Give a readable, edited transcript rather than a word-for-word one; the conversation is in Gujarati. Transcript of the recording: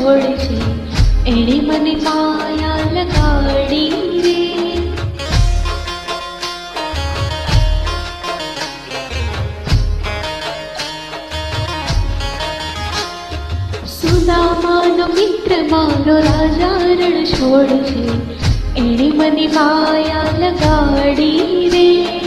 છોડ છે એણે મને માયા લગાડી રે. સુદામાનો મિત્ર મારો રાજા રણ છોડ છે એણે મને માયા લગાડી રે.